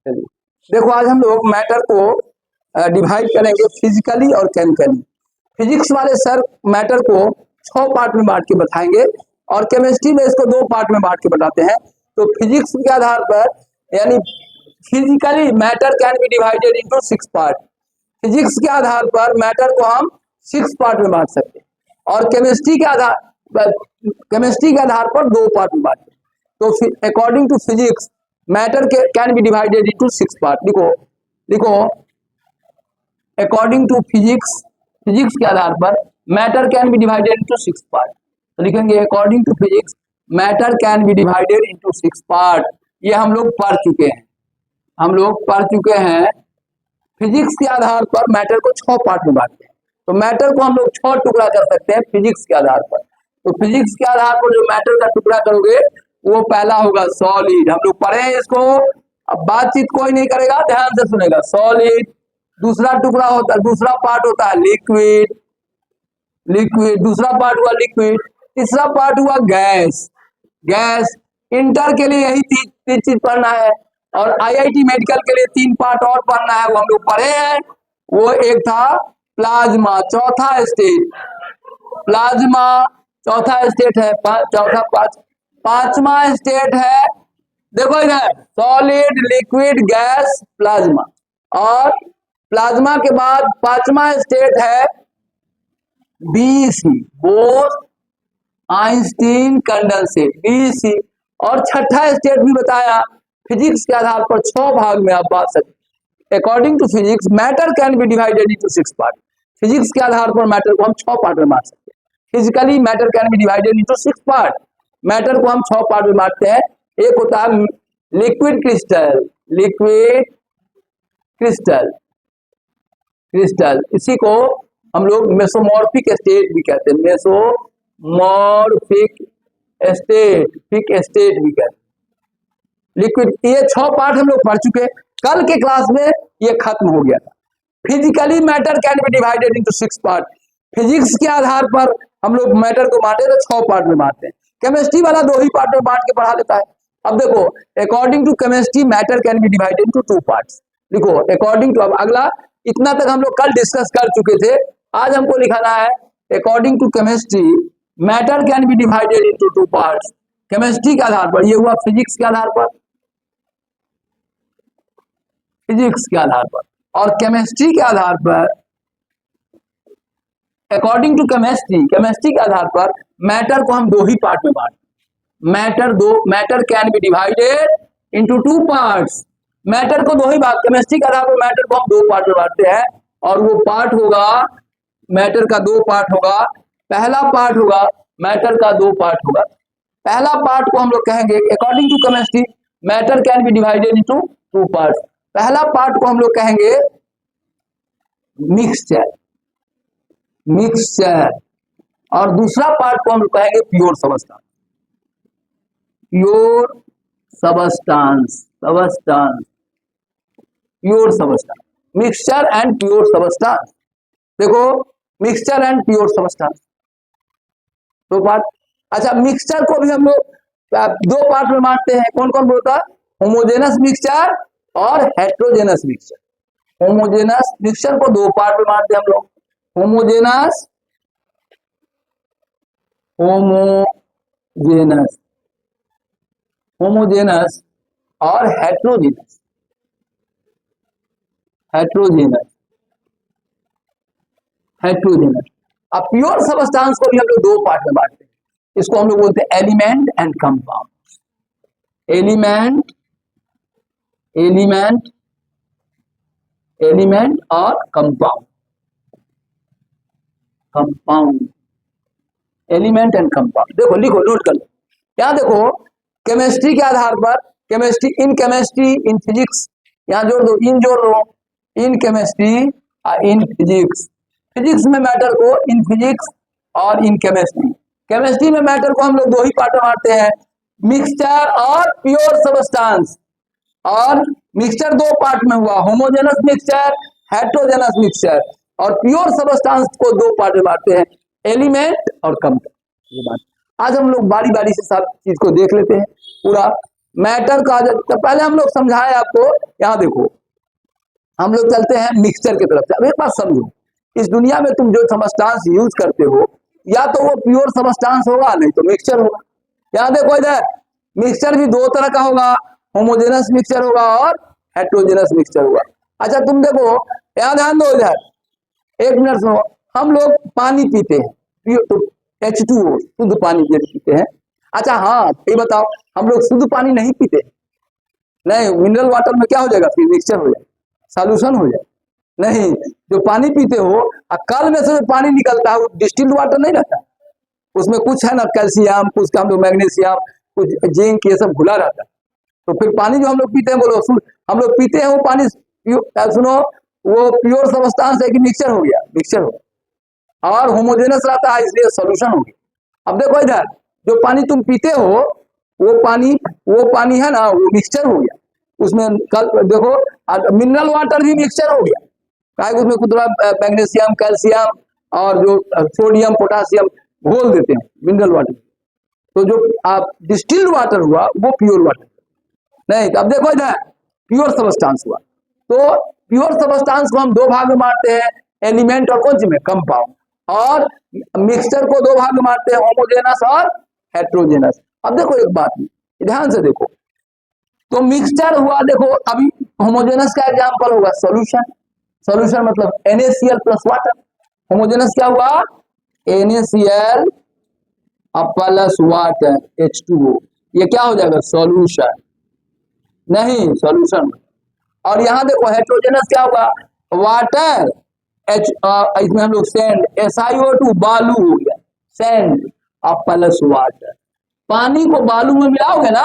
चलिए देखो, आज हम लोग मैटर को डिवाइड करेंगे फिजिकली और केमिकली। फिजिक्स वाले सर मैटर को 6 पार्ट में बांट के बताएंगे और केमिस्ट्री में इसको 2 पार्ट में बांट के बताते हैं। तो फिजिक्स के आधार पर यानी physically matter can be divided into 6 part. Physics के आधार पर मैटर को हम 6 पार्ट में बांट सकते हैं और केमिस्ट्री के आधार पर 2 पार्ट में बांटते हैं। तो according to physics matter can be divided into 6 part. लिखो अकॉर्डिंग टू फिजिक्स, फिजिक्स के आधार पर matter can be divided into 6 part. तो लिखेंगे according to physics matter can be divided into 6 part. ये हम लोग पढ़ चुके हैं। फिजिक्स के आधार पर मैटर को 6 पार्ट में बांटते हैं। तो मैटर को हम लोग 6 टुकड़ा कर सकते हैं फिजिक्स के आधार पर। तो फिजिक्स के आधार पर जो मैटर का टुकड़ा करोगे वो पहला होगा सॉलिड। हम लोग पढ़े हैं इसको, अब बातचीत कोई नहीं करेगा, ध्यान से सुनेगा। सॉलिड। दूसरा टुकड़ा होता है, दूसरा पार्ट होता है लिक्विड। दूसरा पार्ट हुआ लिक्विड। तीसरा पार्ट हुआ गैस। इंटर के लिए यही तीन चीज पढ़ना है और आईआईटी मेडिकल के लिए 3 पार्ट और पढ़ना है, वो हम लोग पढ़े हैं। वो एक था प्लाज्मा, चौथा स्टेट। प्लाज्मा चौथा स्टेट है, पांचवा स्टेट है, देखो इधर, सॉलिड, लिक्विड, गैस, प्लाज्मा। और प्लाज्मा के बाद 5वां स्टेट है BC, Bose Einstein condensate, BC. और 6ठा स्टेट भी बताया। फिजिक्स के आधार पर 6 भाग में आप बांट सकते। According to physics matter can be divided into 6 part. Physics के आधार पर मैटर को हम 6 पार्ट में बांट सकते हैं। Physically matter can be divided into 6 part. Matter को हम 6 पार्ट में बांटते हैं। एक होता है लिक्विड क्रिस्टल, इसी को हम लोग मेसोमॉर्फिक स्टेट भी कहते हैं, मेसोमॉर्फिक स्टेट भी कहते हैं। लिक्विड, ये 6 पार्ट हम लोग पढ़ चुके हैं। कल के क्लास में ये खत्म हो गया था। Physically matter can be divided into 6 part. Physics के आधार पर हम लोग मैटर को बांटे तो 6 पार्ट में बांटते हैं। केमिस्ट्री वाला 2 ही पार्ट में बांट के पढ़ा लेता है। अब देखो according to chemistry matter can be divided into 2 parts. लिखो अकॉर्डिंग टू, अब अगला इतना तक हम लोग कल डिस्कस कर चुके थे, आज हमको लिखाना है according to chemistry matter can be divided into 2 parts. Chemistry के आधार पर, ये हुआ फिजिक्स के आधार पर, और केमिस्ट्री के आधार पर अकॉर्डिंग टू केमिस्ट्री के आधार पर मैटर को हम 2 ही पार्ट में बांटते। Matter can be divided into 2 parts. Matter को 2 ही भाग, केमिस्ट्री के आधार पर मैटर को हम 2 पार्ट में बांटते हैं और वो पार्ट होगा, मैटर का 2 पार्ट होगा। पहला पार्ट होगा, मैटर का 2 पार्ट होगा। पहला पार्ट को हम लोग कहेंगे according to chemistry matter can be divided into 2 parts. पहला पार्ट को हम लोग कहेंगे मिक्सचर, और दूसरा पार्ट को हम लोग कहेंगे pure substance. Mixture and pure substance. देखो mixture and pure substance 2 part. अच्छा, मिक्सचर को भी हम लोग 2 पार्ट में बांटते हैं। कौन कौन बोलता है? होमोजेनस मिक्सचर और हेट्रोजेनस मिक्सचर। होमोजेनस मिक्सचर को 2 पार्ट में बांटते हैं हम लोग, होमोजेनस और हेट्रोजेनस। अब प्योर सबस्टांस को भी हम लोग 2 पार्ट में बांटते हैं। इसको हम लोग बोलते हैं एलिमेंट एंड कंपाउंड। एलिमेंट और कंपाउंड। Element and compound. देखो लिखो, नोट कर लो। यहाँ देखो केमिस्ट्री के आधार पर, केमिस्ट्री इन फिजिक्स, यहाँ जोड़ दो, in chemistry in physics. Physics में मैटर को इन फिजिक्स और इन केमिस्ट्री। केमिस्ट्री में मैटर को हम लोग 2 ही पार्ट में बांटते हैं, मिक्सचर और प्योर सबस्टांस। और मिक्सचर 2 पार्ट में हुआ, होमोजेनस मिक्सचर, हेट्रोजेनस मिक्सचर। और प्योर सबस्टांस को 2 पार्ट में बांटते हैं, एलिमेंट और कंपाउंड। ये बात आज हम लोग बारी बारी से सब चीज को देख लेते हैं पूरा। मैटर का तो पहले हम लोग समझाए आपको। यहाँ देखो हम लोग चलते हैं मिक्सचर की तरफ से। अब एक बात समझो, इस दुनिया में तुम जो सबस्टांस यूज करते हो या तो वो प्योर सबस्टांस होगा, नहीं तो मिक्सचर होगा। यहाँ देखो इधर मिक्सचर भी दो तरह का होगा, होमोजेनस मिक्सचर होगा और हेट्रोजेनस मिक्सचर होगा। अच्छा तुम देखो, यहाँ ध्यान दो, इधर एक मिनट सुनो। हम लोग पानी पीते हैं तो H2O शुद्ध पानी पीते हैं। अच्छा हाँ ये बताओ, हम लोग शुद्ध पानी नहीं पीते? नहीं, मिनरल वाटर में क्या हो जाएगा, फिर मिक्सचर हो जाएगा, सॉल्यूशन हो जाएगा। नहीं, जो पानी पीते हो कल में से जो पानी निकलता है वो डिस्टिल्ड वाटर नहीं रहता, उसमें कुछ है ना कैल्शियम, कुछ हम लोग मैग्नीशियम, कुछ जिंक, ये सब घुला रहता है। तो फिर पानी जो हम लोग पीते हैं, बोलो हम लोग पीते हैं वो पानी सुनो, वो प्योर सबस्टांस है कि मिक्सचर हो गया? मिक्सचर हो गया और होमोजेनस रहता है, इसलिए सॉल्यूशन हो गया। अब देखो इधर जो पानी तुम पीते हो वो पानी है ना, वो मिक्सचर हो गया। उसमें कल देखो मिनरल वाटर भी मिक्सचर हो गया, क्या उसमें कुछ मैग्नीशियम, कैल्शियम और जो सोडियम, पोटासियम घोल देते हैं मिनरल वाटर। तो जो आप डिस्टिल्ड वाटर हुआ वो प्योर वाटर नहीं। तो अब देखो इधर प्योर सबस्टांस हुआ। तो प्योर सबस्टांस को हम दो भाग में मारते हैं, एलिमेंट और कौन सी में, कंपाउंड। और मिक्सचर को दो भाग में मारते हैं, होमोजेनस और हेट्रोजेनस। अब देखो एक बात ध्यान से देखो, तो मिक्सचर हुआ, देखो अभी होमोजेनस का एग्जांपल होगा सॉल्यूशन। सॉल्यूशन मतलब NaCl प्लस वाटर। होमोजेनस क्या हुआ, NaCl प्लस वाटर H2O, ये क्या हो जाएगा, सॉल्यूशन। नहीं, सॉल्यूशन। और यहाँ देखो हेट्रोजेनस क्या होगा, वाटर इसमें हम लोग सैंड, SiO2 बालू हो गया, सैंड प्लस वाटर। पानी को बालू में मिलाओगे ना,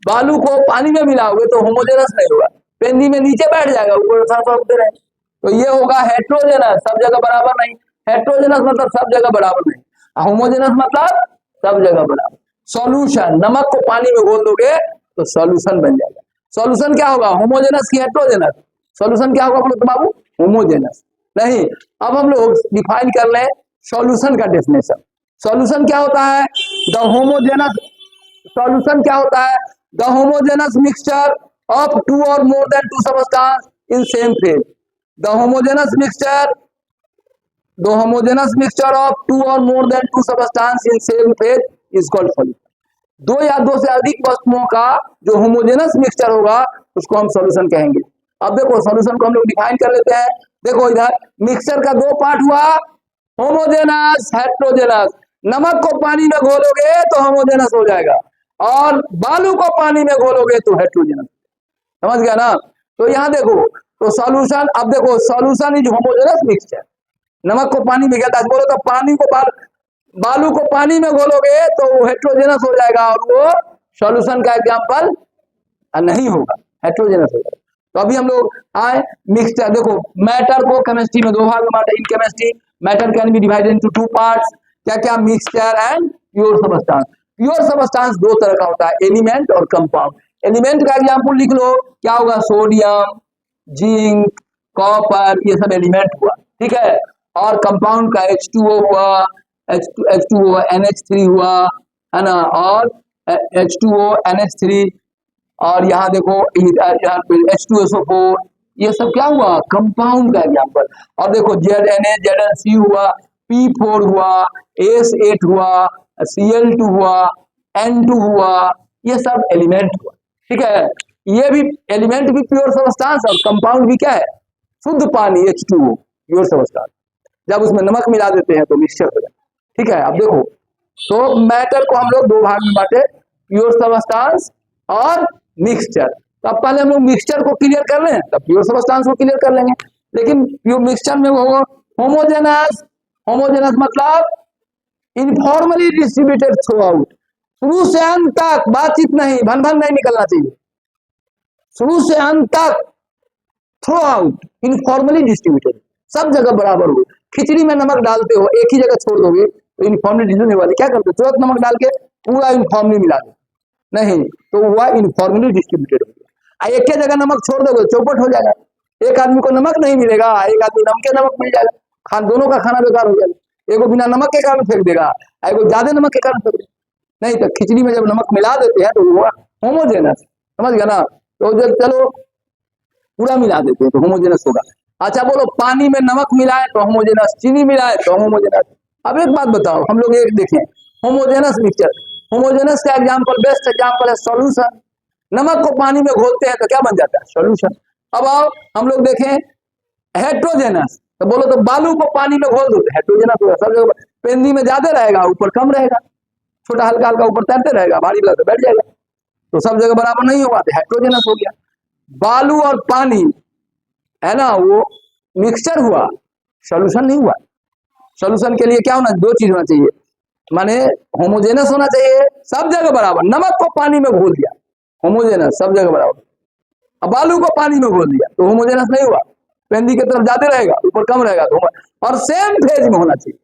बालू को पानी में मिलाओगे तो होमोजेनस नहीं होगा, पेंदी में नीचे बैठ जाएगा, ऊपर रहे। तो ये होगा हेट्रोजेनस, सब जगह बराबर नहीं। हेट्रोजेनस मतलब सब जगह बराबर नहीं, होमोजेनस मतलब सब जगह बराबर। सॉल्यूशन, नमक को पानी में घोल दोगे तो सॉल्यूशन बन जाएगा। सॉल्यूशन क्या होगा, होमोजेनस की हेट्रोजेनस? सॉल्यूशन क्या होगा बोलो तो बाबू, होमोजेनस। नहीं, अब हम लोग डिफाइन कर लें सॉल्यूशन का डेफिनेशन। सॉल्यूशन क्या होता है, द होमोजेनस, सॉल्यूशन क्या होता है, the homogenous mixture of two or more than two substance in same phase. The homogenous mixture, the homogenous mixture of two or more than two substance in same phase is called solution. दो या दो से अधिक वस्तुओं का जो homogeneous mixture होगा उसको हम सॉल्यूशन कहेंगे। अब देखो सॉल्यूशन को हम लोग डिफाइन कर लेते हैं। देखो इधर मिक्सचर का दो पार्ट हुआ, होमोजेनस, हेट्रोजेनस। नमक को पानी में घोलोगे तो होमोजेनस हो जाएगा और बालू को पानी में घोलोगे तो हेट्रोजेनस। समझ गया ना? तो यहाँ देखो, तो सॉल्यूशन, अब देखो सॉल्यूशन इज होमोजेनस मिक्सचर। नमक को पानी में गया बोलो तो पानी को बालू को पानी में घोलोगे तो हेट्रोजेनस हो जाएगा और वो सॉल्यूशन का एग्जांपल नहीं होगा, हेट्रोजेनस हो जाएगा। तो अभी हम लोग आए मिक्सचर। देखो मैटर को केमिस्ट्री में दो भाग में बांटा। In chemistry matter can be divided into two parts. क्या क्या, mixture and pure substance. Pure substance दो तरह का होता है, एलिमेंट और कंपाउंड। एलिमेंट का एग्जांपल लिख लो, क्या होगा, सोडियम, जिंक, कॉपर, ये सब एलिमेंट हुआ, ठीक है। और कंपाउंड का H2O हुआ, H2O NH3 हुआ, है ना, और H2O NH3, और यहाँ देखो यहाँ पे H2SO4, ये सब क्या हुआ, कंपाउंड का एग्जांपल। और देखो ZNA हुआ, P4 हुआ, S8 हुआ, Cl2 हुआ, N2 हुआ, ये सब एलिमेंट हुआ, ठीक है। ये भी एलिमेंट भी प्योर सबस्टांस और कंपाउंड भी क्या है, शुद्ध पानी H2O प्योर सबस्टांस। जब उसमें नमक मिला देते हैं तो मिक्सचर हो जाता है, ठीक है। अब देखो तो मैटर को हम लोग दो भाग में बांटे, प्योर सबस्टांस और मिक्सचर। तो अब पहले हम लोग मिक्सचर को क्लियर कर लें, तब प्योर सबस्टांस को क्लियर कर लेंगे। लेकिन प्योर मिक्सचर में वो होमोजेनस, होमोजेनस मतलब इनफॉर्मली डिस्ट्रीब्यूटेड थ्रू आउट, शुरू से अंत तक बातचीत नहीं, भन भन नहीं निकलना चाहिए, शुरू से अंत तक थ्रू आउट इनफॉर्मली डिस्ट्रीब्यूटेड, सब जगह बराबर हो। खिचड़ी में नमक डालते हो, एक ही जगह छोड़ दोगे तो यूनिफॉर्मली डिस्ट्रीब्यूट वाले क्या करते हो, तुरंत नमक डाल के पूरा यूनिफॉर्मली मिला दो, नहीं तो वह यूनिफॉर्मली डिस्ट्रीब्यूटेड हो गया। एक ही जगह नमक छोड़ दोगे चौपट हो जाएगा, एक आदमी को नमक नहीं मिलेगा, एक आदमी नमक मिल जाएगा, दोनों का खाना बेकार हो जाएगा। एगो बिना नमक के कारण फेंक देगा, एगो ज्यादा नमक के कारण फेंक देगा। नहीं तो खिचड़ी में जब नमक मिला देते हैं तो वो होमोजेनस, समझ गया ना। तो जब चलो पूरा मिला देते हैं तो होमोजेनस होगा। अच्छा बोलो पानी में नमक मिलाए तो होमोजेनस, चीनी मिलाए तो होमोजेनस। अब एक बात बताओ, हम लोग एक देखें होमोजेनस मिक्सचर, होमोजेनस का एग्जांपल, बेस्ट एग्जांपल है सॉल्यूशन। नमक को पानी में घोलते हैं तो क्या बन जाता है? सॉल्यूशन। अब आओ हम लोग देखें हेट्रोजेनस, तो बोलो तो बालू को पानी में घोल दो तो हेट्रोजेनस होगा। सब जगह पेंदी में ज्यादा रहेगा, ऊपर कम रहेगा, छोटा हल्का हल्का ऊपर तैरते रहेगा, भारी लगा तो बैठ जाएगा, तो सब जगह बराबर नहीं होगा, तो हेट्रोजेनस हो गया। बालू और पानी है ना, वो मिक्सचर हुआ, सॉल्यूशन नहीं हुआ। सॉल्यूशन के लिए क्या होना, दो चीज होना चाहिए, माने होमोजेनस होना चाहिए, सब जगह बराबर। नमक को पानी में घोल दिया, होमोजेनस सब जगह बराबर। अब बालू को पानी में घोल दिया तो होमोजेनस नहीं हुआ, पेंदी की तरफ ज्यादा रहेगा, ऊपर कम रहेगा, तो और सेम फेज में होना चाहिए।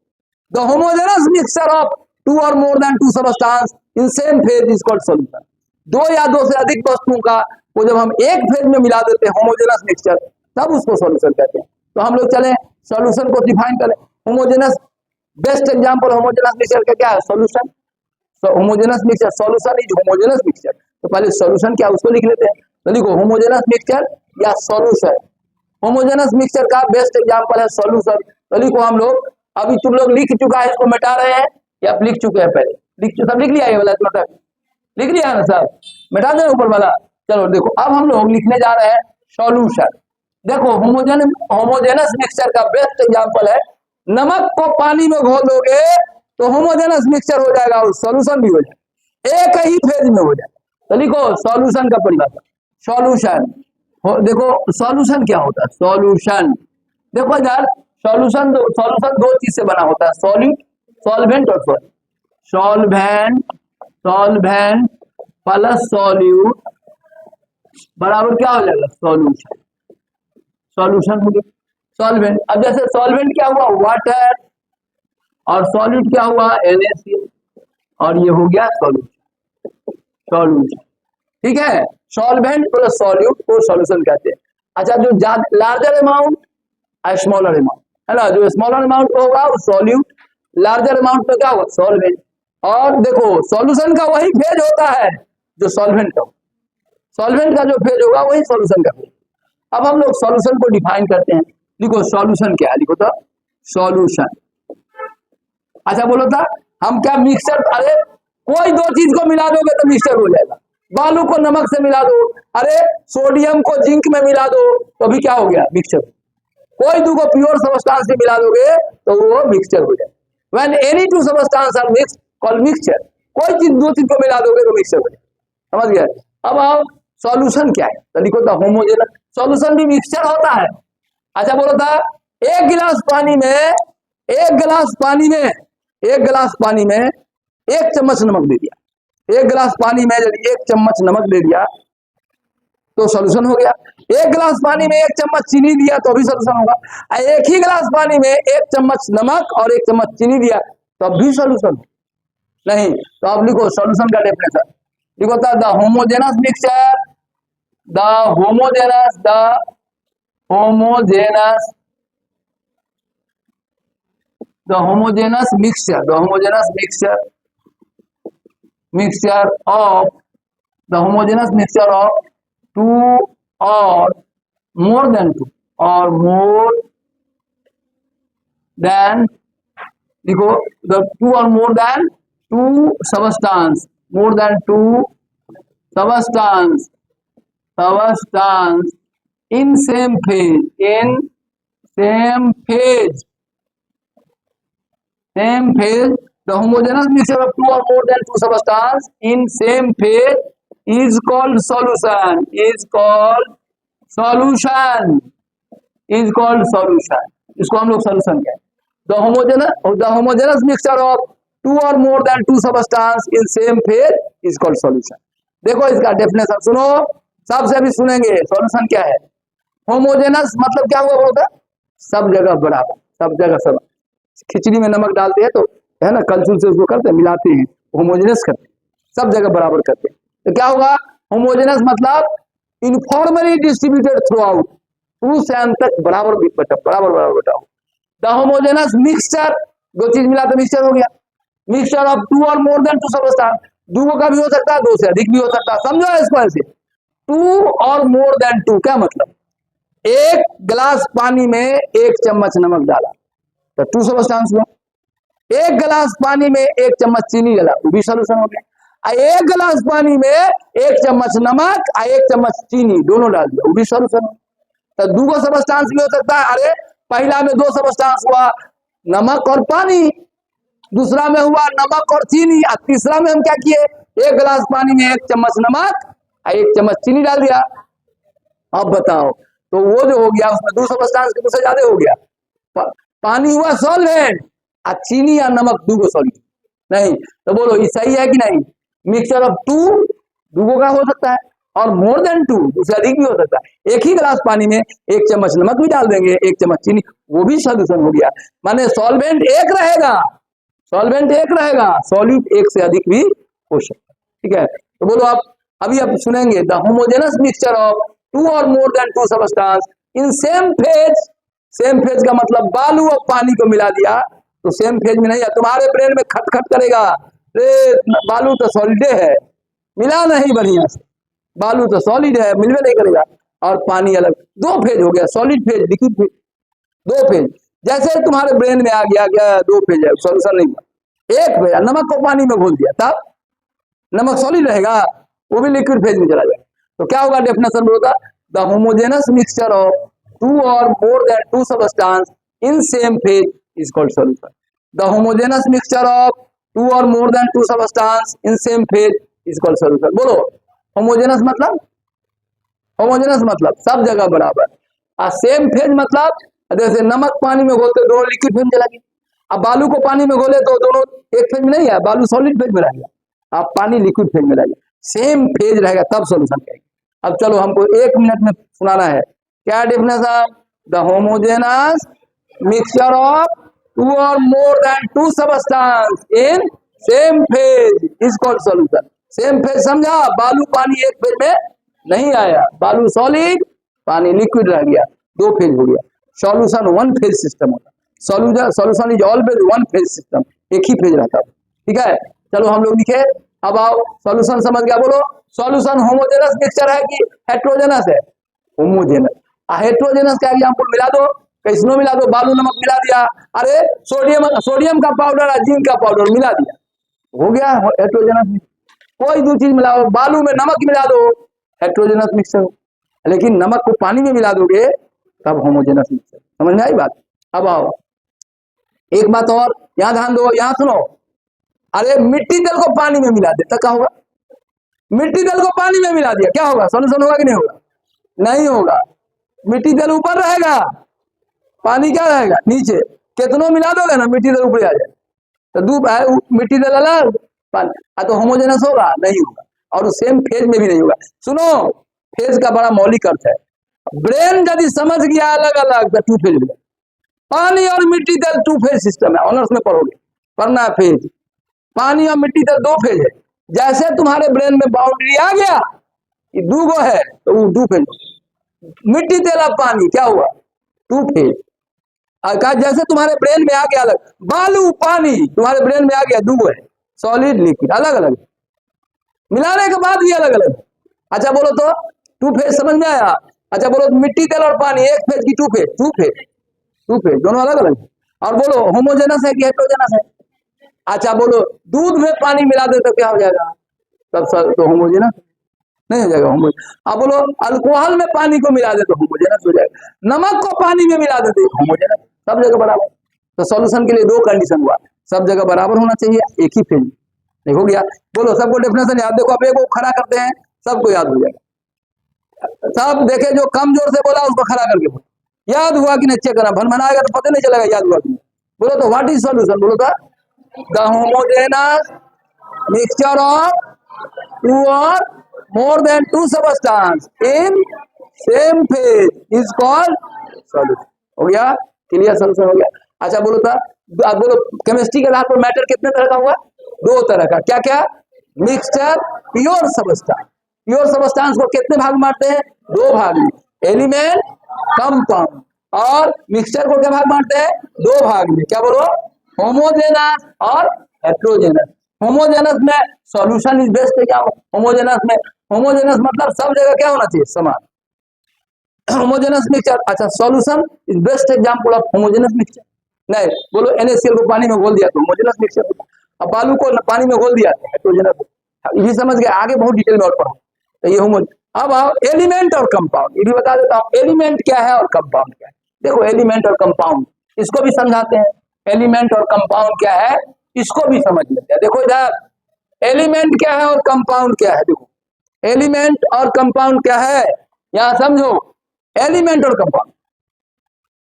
The homogenous mixture of two or more than two substance in same phase is called solution. दो या दो से अधिक वस्तुओं का वो जब हम एक फेज में मिला देते हैं होमोजेनस मिक्सचर, तब उसको सॉल्यूशन कहते हैं। तो हम लोग चले सॉल्यूशन को डिफाइन करें। Homogeneous, best example homogeneous mixture का क्या है? Solution. Homogeneous mixture, solution is homogeneous mixture. तो पहले सॉल्यूशन क्या उसको लिख लेते हैं, तो लिखो होमोजेनस मिक्सचर या सॉल्यूशन। होमोजेनस मिक्सचर का बेस्ट एग्जांपल है सॉल्यूशन। तो लिखो हम लोग, अभी तुम लोग लिख चुका है, इसको मिटा रहे हैं या लिख चुके हैं? पहले सब लिख लिया, ये वाला मतलब लिख लिया है ना सब, मिटा दे ऊपर वाला। चलो देखो अब हम लोग लिखने जा रहे हैं सॉल्यूशन। देखो होमोजेनस मिक्सचर का बेस्ट एग्जांपल है, नमक को पानी में घोल दोगे तो होमोजेनस मिक्सचर हो जाएगा और सॉल्यूशन भी हो जाएगा, एक ही फेज में हो जाएगा। तो लिखो सॉल्यूशन का परिभाषा, सॉल्यूशन। देखो सॉल्यूशन क्या होता है? सॉल्यूशन देखो यार, सॉल्यूशन दो चीज से बना होता है, सॉल्यूट, सॉल्वेंट और solute. Solvent, solvent plus solute बराबर क्या हो जाएगा? सॉल्यूशन। सॉल्यूशन हो गया सॉल्वेंट। अब जैसे सॉल्वेंट क्या हुआ? वाटर, और सॉल्यूट क्या हुआ? NaCl, और ये हो गया सॉल्यूशन। सॉल्यूशन ठीक है, सॉल्वेंट प्लस सॉल्यूट को सॉल्यूशन कहते हैं। अच्छा जो लार्जर अमाउंट, स्मॉलर अमाउंट है ना, जो स्मॉलर अमाउंट होगा वो सॉल्यूट, लार्जर अमाउंट में क्या होगा? सॉल्वेंट। और देखो सॉल्यूशन का वही फेज होता है जो सॉल्वेंट का, सॉल्वेंट का जो फेज होगा वही सॉल्यूशन का फेज। अब हम लोग सॉल्यूशन को डिफाइन करते हैं, लिखो सॉल्यूशन क्या है, लिखो तो सॉल्यूशन। अच्छा बोलो था हम क्या मिक्सचर, अरे कोई दो चीज को मिला दोगे तो मिक्सचर हो जाएगा। बालू को नमक से मिला दो, अरे सोडियम को जिंक में मिला दो तो भी क्या हो गया? मिक्सचर। कोई दो को प्योर सबस्टेंस से मिला दोगे तो वो मिक्सचर हो जाएगा। When any two substance are mixed called mixture. कोई चीज दो चीज को मिला दोगे तो मिक्सचर हो जाएगा, समझ गए। अब आओ सॉल्यूशन क्या है, तो लिखो तो होमोजेनस। सॉल्यूशन भी मिक्सचर होता है। अच्छा बोलो था एक गिलास पानी में, एक गिलास पानी में, एक गिलास पानी में एक चम्मच नमक दे दिया, एक गिलास पानी में यदि एक चम्मच नमक दे दिया तो सॉल्यूशन हो गया। एक गिलास पानी में एक चम्मच चीनी दिया तो भी सॉल्यूशन होगा। एक ही गिलास पानी में एक चम्मच नमक और एक चम्मच चीनी दिया तब भी सॉल्यूशन नहीं। तो आप लिखो सॉल्यूशन का डेफिनेशन, लिखो था the homogenous mixture, the homogeneous, the homogeneous, the homogeneous mixture, the homogeneous mixture, mixture of, the homogeneous mixture of two or more than two, or more than, देखो the two or more than two substance, more than two substance, substance in same phase, in same phase, same phase, the homogeneous mixture of two or more than two substances in same phase is called solution, is called solution, is called solution। इसको हम लोग solution कहते हैं। The homogeneous mixture of two or more than two substances in same phase is called solution। देखो इसका definition सुनो, सबसे अभी सुनेंगे सॉल्यूशन क्या है। होमोजेनस मतलब क्या हुआ बोलता? सब जगह बराबर, सब जगह सब। खिचड़ी में नमक डालते हैं तो है ना, कलछुल से उसको करते हैं, मिलाते हैं, होमोजेनस करते हैं, सब जगह बराबर करते हैं। तो क्या होगा? होमोजेनस मतलब यूनिफॉर्मली डिस्ट्रीब्यूटेड थ्रू आउट, शुरू से अंत तक बराबर बराबर बटा हो। द होमोजेनस मिक्सचर, दो चीज मिला तो मिक्सचर हो गया। Mixture of two or more than two substance, दो का भी हो सकता है, दो से अधिक भी हो सकता है, समझो इसको ऐसे, 2 और मोर देन 2, क्या मतलब, एक गिलास पानी में 1 चम्मच नमक डाला तो 2 सब्सटेंस हुआ, एक गिलास पानी में 1 चम्मच चीनी डाला, वो भी सोल्यूशन हो गया, एक गिलास पानी में 1 चम्मच नमक और 1 चम्मच चीनी दोनों डाल दिया, वो भी सोल्यूशन हो, तो 2 सब्सटेंस भी हो सकता है। अरे पहला में 2 सब्सटेंस हुआ, नमक और पानी, दूसरा में हुआ नमक और चीनी, और तीसरा में हम क्या किए, 1 गिलास पानी में 1 चम्मच नमक और 1 चम्मच चीनी डाल दिया। अब बताओ, तो वो जो हो गया उसमें 2 सब्सटेंस से ज्यादा हो गया, पानी हुआ सॉल्वेंट और चीनी या नमक 2 सॉल्यूट नहीं, तो बोलो ये सही है कि नहीं, मिक्सचर ऑफ 2 का हो सकता है, और मोर देन 2 उससे अधिक भी हो सकता है, एक ही गिलास पानी में 1 चम्मच नमक भी डाल देंगे, 1 चम्मच चीनी, वो भी सोल्यूशन हो गया, माने सॉल्वेंट एक रहेगा, सॉल्वेंट एक रहेगा, सॉल्यूट एक से अधिक भी हो सकता है, ठीक है। तो बोलो आप अभी आप सुनेंगे, द होमोजेनस मिक्सचर ऑफ 2 और more then 2 substance in same phase, same phase का मतलब बालू और पानी को मिला दिया तो सेम फेज में नहीं है, तुम्हारे ब्रेन में खटखट करेगा, रे बालू तो सॉलिड है, मिला नहीं बढ़िया से, बालू तो सॉलिड है, मिलवे नहीं करेगा, और पानी अलग, 2 फेज हो गया, solid phase liquid phase, 2 phase, जैसे तुम्हारे ब्रेन में आ गया 2 फेज है, सॉल्यूशन नहीं हुआ, 1 फेज, नमक को पानी में घोल दिया तब नमक सॉलिड रहेगा, वो भी लिक्विड फेज में चला जाएगा, तो क्या होगा डेफिनेशन होगा, द होमोजेनस मिक्सचर ऑफ 2 और more then 2 substance in same phase is called solution, the homogenous mixture of 2 और more then 2 substance in same phase is called solution. बोलो होमोजेनस मतलब, होमोजेनस मतलब सब जगह बराबर, और सेम फेज मतलब जैसे नमक पानी में घोलते दोनों लिक्विड फेज में चला गया, अब बालू को पानी में घोले तो दोनों एक फेज में नहीं है, बालू सॉलिड फेज में रहेगा, अब पानी लिक्विड फेज में रहेगा, सेम फेज रहेगा तब सॉल्यूशन कहेंगे। अब चलो हमको 1 मिनट में सुनाना है, क्या definition, the homogenous mixture of 2 और more then 2 substance in same phase is called solution. Same phase समझा, बालू पानी एक फेज में नहीं आया, बालू सॉलिड पानी लिक्विड रह गया, 2 फेज हो गया, सॉल्यूशन 1 फेज सिस्टम होता है, solution is always 1 phase system, एक ही फेज रहता है, ठीक है। चलो हम लोग लिखे, अब आओ सॉल्यूशन समझ गया, बोलो सॉल्यूशन होमोजेनस मिक्सचर है कि हेट्रोजेनस है, होमोजेनस, हेट्रोजेनस का एग्जांपल मिला दो, कैसनो मिला दो, बालू नमक मिला दिया, अरे सोडियम का पाउडर और जिंक का पाउडर मिला दिया, हो गया हेट्रोजेनस, कोई 2 चीज मिलाओ, बालू में नमक मिला दो हेट्रोजेनस मिक्सचर, लेकिन नमक को पानी में मिला दोगे तब होमोजेनस मिक्सचर, समझ में आई बात। अब आओ एक बात और, यहां ध्यान दो, यहां सुनो, अरे मिट्टी तेल को पानी में मिला दे तो क्या होगा, मिट्टी तेल को पानी में मिला दिया क्या होगा, सॉल्यूशन होगा कि नहीं होगा, नहीं होगा, मिट्टी तेल ऊपर रहेगा, पानी क्या रहेगा नीचे, कितनों मिला दोगे ना मिट्टी तेल ऊपर आ जाए, तो दूध है मिट्टी तेल अलग पानी, तो होमोजेनस होगा नहीं होगा, और सेम फेज में भी नहीं होगा। सुनो फेज का बड़ा मौलिक अर्थ है, ब्रेन यदि समझ गया अलग अलग तो 2 फेज में, पानी और मिट्टी तेल 2 फेज सिस्टम है, ऑनर्स में पढ़ोगे, पढ़ना फेज, पानी और मिट्टी तेल 2 फेज है, जैसे तुम्हारे ब्रेन में बाउंड्री आ गया ये 2 गो है तो वो 2 फेज, मिट्टी तेल और पानी क्या हुआ 2 फेज, जैसे तुम्हारे ब्रेन में आ गया अलग, बालू पानी तुम्हारे ब्रेन में आ गया 2 गो है, सॉलिड लिक्विड अलग अलग, मिलाने के बाद भी अलग अलग। अच्छा बोलो तो 2 फेज समझ में आया, अच्छा बोलो मिट्टी तेल और पानी 1 फेज की 2 फेज, 2 फेज दोनों अलग अलग, और बोलो होमोजेनस है कि हेट्रोजेनस है, अच्छा बोलो दूध में पानी मिला दे तो क्या हो जाएगा, तब सर तो होमोजेनस नहीं हो जाएगा, होमोजेनस। अब बोलो अल्कोहल में पानी को मिला दे तो होमोजेनस हो जाएगा, नमक को पानी में मिला दे तो होमोजेनस, सब जगह बराबर, तो सॉल्यूशन के लिए 2 कंडीशन हुआ, सब जगह बराबर होना चाहिए, एक ही फेज नहीं हो गया। बोलो सबको डेफिनेशन याद, देखो अब एक को खड़ा करते हैं सबको याद हो जाएगा, सब देखे जो कम जोर से बोला उसको खड़ा करके बोलो, याद हुआ कि नहीं चेक करना, भनभनाएगा तो पता नहीं चलेगा याद हुआ कि नहीं। बोलो तो व्हाट इज सॉल्यूशन, बोलो तो द होमोजेनस मिक्सचर ऑफ 2 और more then 2 substance in same phase is called solution, हो गया क्लियर, सॉल्यूशन हो गया। अच्छा बोलो तो बोलो केमिस्ट्री के आधार पर मैटर कितने तरह का हुआ, 2 तरह का, क्या क्या, mixture pure substance, pure substance को कितने भाग मारते हैं 2 भाग में, एलिमेंट कंपाउंड, और मिक्सचर को क्या भाग मारते हैं 2 भाग में, क्या बोलो होमोजेनस और हेट्रोजेनस, होमोजेनस में सॉल्यूशन इज बेस्ट है क्या? होमोजेनस में, होमोजेनस मतलब सब जगह क्या होना चाहिए? समान। होमोजेनस मिक्सचर, अच्छा solution is best example of homogeneous mixture. नहीं बोलो NaCl को पानी में घोल दिया तो होमोजेनस मिक्सचर होगा, अब बालू को पानी में घोल दिया तो हेटेरोजेनस। ये समझ गए? आगे बहुत डिटेल में और पढ़ो तो ये होमो। अब आओ एलिमेंट और कंपाउंड, ये भी बता देता हूँ एलिमेंट क्या है और कंपाउंड क्या है। देखो एलिमेंट और कंपाउंड इसको भी समझाते हैं, एलिमेंट और कंपाउंड क्या है इसको भी समझ लेते हैं। देखो इधर एलिमेंट क्या है और कंपाउंड क्या है, देखो एलिमेंट और कंपाउंड क्या है यहां समझो। एलिमेंट और कंपाउंड,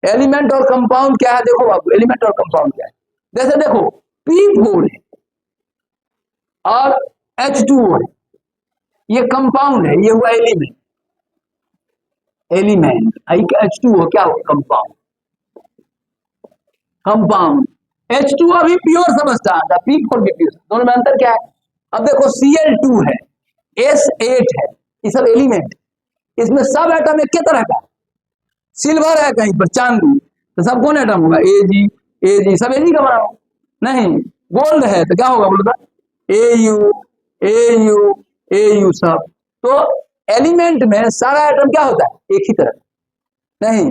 एलिमेंट और कंपाउंड क्या है देखो बाबू, एलिमेंट और कंपाउंड क्या है। जैसे देखो P4 है और H2O है, ये कंपाउंड है, ये हुआ एलिमेंट। एलिमेंट H2O क्या हुआ? कंपाउंड। कंपाउंड H2O अभी प्योर समझता था, P4 भी प्योर, दोनों में अंतर क्या है? अब देखो Cl2 है, S8 है, ये सब एलिमेंट, इसमें सब एटम एक के तरह का। सिल्वर है कहीं पर, चांदी, तो सब कौन एटम होगा? Ag, Ag सब Ag का बना होगा। नहीं गोल्ड है तो क्या होगा बोलो? Au, Au, Au सब। तो एलिमेंट में सारा एटम क्या होता है? एक ही तरह। नहीं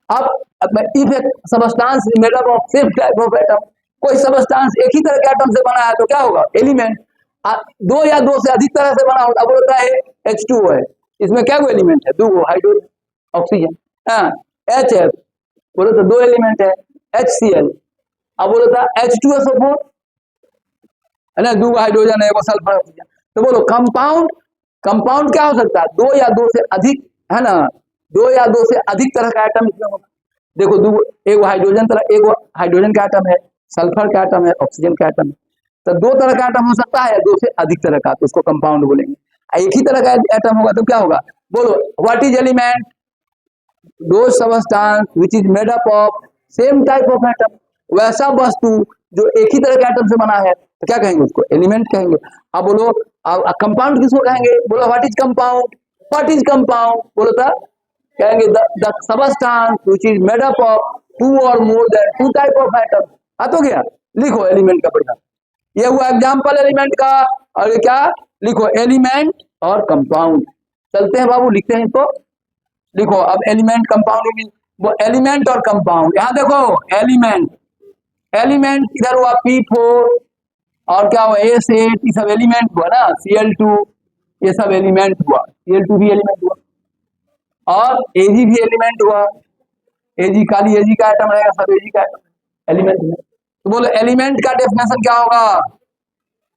अब if A substance made up of same type of atom, कोई सबस्टांस एक ही तरह के एटम से बना है तो क्या होगा? एलिमेंट। दो या दो से अधिक तरह से बना होता बोलता है H2O है, इसमें क्या एलिमेंट है? दो हाइड्रोजन ऑक्सीजन। हाँ HF बोलो तो दो एलिमेंट है, HCl। अब बोलो था H2SO4 है ना, दो हाइड्रोजन है, वो सल्फर ऑक्सीजन। तो बोलो कंपाउंड, कंपाउंड क्या हो सकता है? दो या दो से अधिक, है ना, दो या दो से अधिक तरह का एटम इसमें होगा। देखो दो, एक हाइड्रोजन तरह, एक हाइड्रोजन का एटम है, सल्फर का एटम है, ऑक्सीजन का एटम है। तो दो तरह का एटम हो सकता है या दो से अधिक तरह का, तो उसको कंपाउंड बोलेंगे। एक ही तरह का एटम होगा तो क्या होगा? बोलो what is element? those substance which is made up of same type of atom, वैसा वस्तु जो एक ही तरह के एटम से बना है तो क्या कहेंगे? उसको एलिमेंट कहेंगे। अब बोलो कंपाउंड किसको कहेंगे? बोलो what is compound? What is compound बोलो तो कहेंगे the substance which is made up of two or more than two type of atom. हाँ तो क्या लिखो एलिमेंट का बढ़िया, ये हुआ एग्जांपल एलिमेंट का। और ये क्या लिखो? एलिमेंट और कंपाउंड। चलते हैं बाबू लिखते हैं तो लिखो अब एलिमेंट कंपाउंड, वो एलिमेंट और कंपाउंड। यहां देखो एलिमेंट, एलिमेंट इधर हुआ P4 और क्या हुआ S8, ये सब एलिमेंट हुआ ना, Cl2 ये सब एलिमेंट हुआ, Cl2 भी एलिमेंट हुआ और Ag भी एलिमेंट हुआ। Ag खाली Ag का आइटम रहेगा, सब Ag का आइटम एलिमेंट में। तो बोलो एलिमेंट का डेफिनेशन क्या होगा?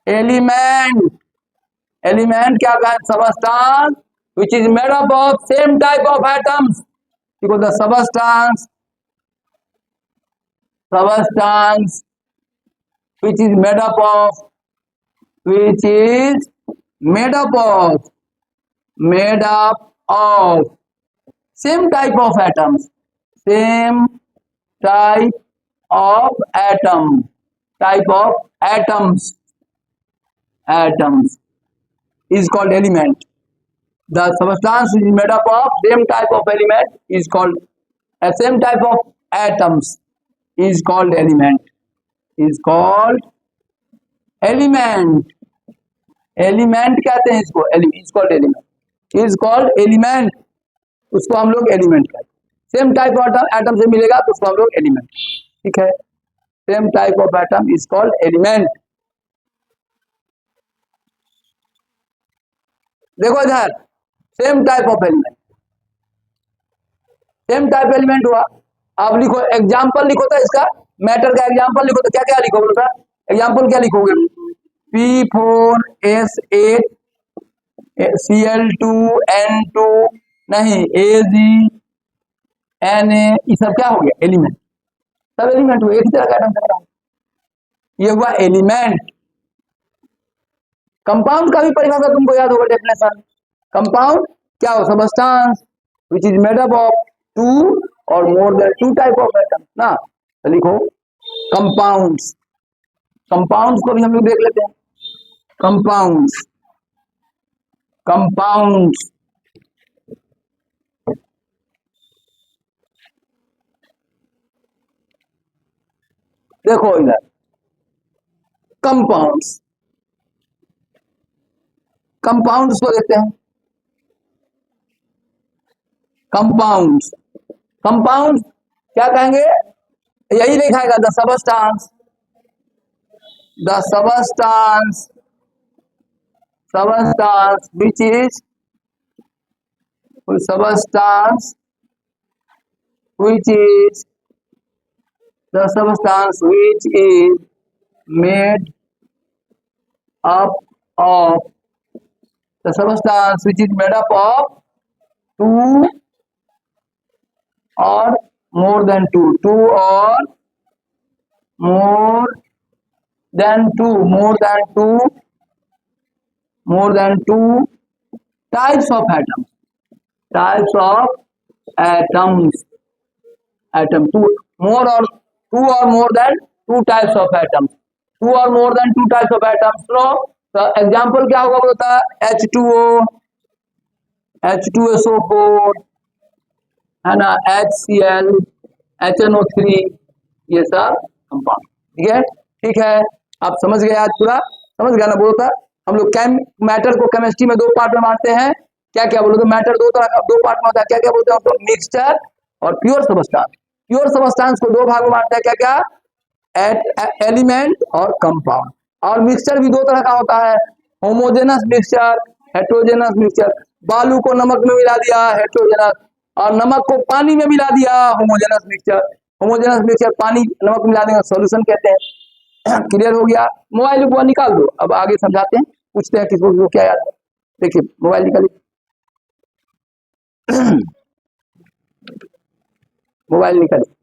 एलिमेंट, एलिमेंट क्या होगा? Substance which is made up of same type of atoms, because the substance which is made up of, which is made up of, made up of same type of atoms, same type of atom, type of atoms, atoms is called element. The substance is made up of same type of element is called a same type of atoms is called element, is called element. Element कहते हैं इसको, is called element, is called element, उसको हम लोग element कहते हैं। Same type of atom से मिलेगा तो उसको हम लोग एलिमेंट, ठीक है। Same type of atom is called element. देखो इधर same type of element, same type element हुआ। अब लिखो एग्जाम्पल, लिखो तो इसका मैटर का एग्जाम्पल लिखो तो क्या क्या लिखोगे? बोलो एग्जाम्पल क्या लिखोगे? P4S8 Cl2N2 नहीं AgNa, ये सब क्या हो गया? एलिमेंट, सब एलिमेंट हुए, एक ही तरह का एटम से बना, ये हुआ एलिमेंट। कंपाउंड का भी परिभाषा तुमको याद होगा, डेफिनेशन। कंपाउंड क्या हो? Substance which is made up of two or more than two type of atom ना, तो लिखो कंपाउंड्स। कंपाउंड्स को भी हम लोग देख लेते हैं। कंपाउंड्स, कंपाउंड्स देखो इधर कंपाउंड्स, कंपाउंड्स को देखते हैं। कंपाउंड्स, कंपाउंड्स क्या कहेंगे, यही लिखाएगा the substance, the substance, substance which is, substance which is, the substance which is made up of, the substance which is made up of two or more than two, two or more than two, more than two types of atoms, types of atoms, atom, two or more than two types of atoms, two or more than two types of atoms. तो example क्या होगा बोलता है H2O, H2SO4 है ना, HCl, HNO3, ये सब compound. ठीक है, ठीक है, आप समझ गए, आज पूरा समझ गया ना। बोलता हम लोग मैटर को केमिस्ट्री में दो पार्ट में बांटते हैं। क्या क्या बोलो, तो मैटर दो तरह का, दो पार्ट में होता है। क्या क्या बोलते हैं तो मिक्सचर और प्योर सबस्टांस। प्योर सबस्टांस को दो भाग में बांटते हैं, क्या क्या, एलिमेंट और कंपाउंड। और मिक्सचर भी दो तरह का होता है, होमोजेनस मिक्सचर, हेट्रोजेनस मिक्सचर। बालू को नमक में मिला दिया, हेट्रोजेनस, और नमक को पानी में मिला दिया, होमोजेनस मिक्सचर। होमोजेनस मिक्सचर पानी नमक मिला देंगे, सॉल्यूशन कहते हैं। क्लियर हो गया। मोबाइल को निकाल दो, अब आगे समझाते हैं, पूछते हैं किसको क्या याद है। देखिए मोबाइल निकालिए, मोबाइल निकालिए।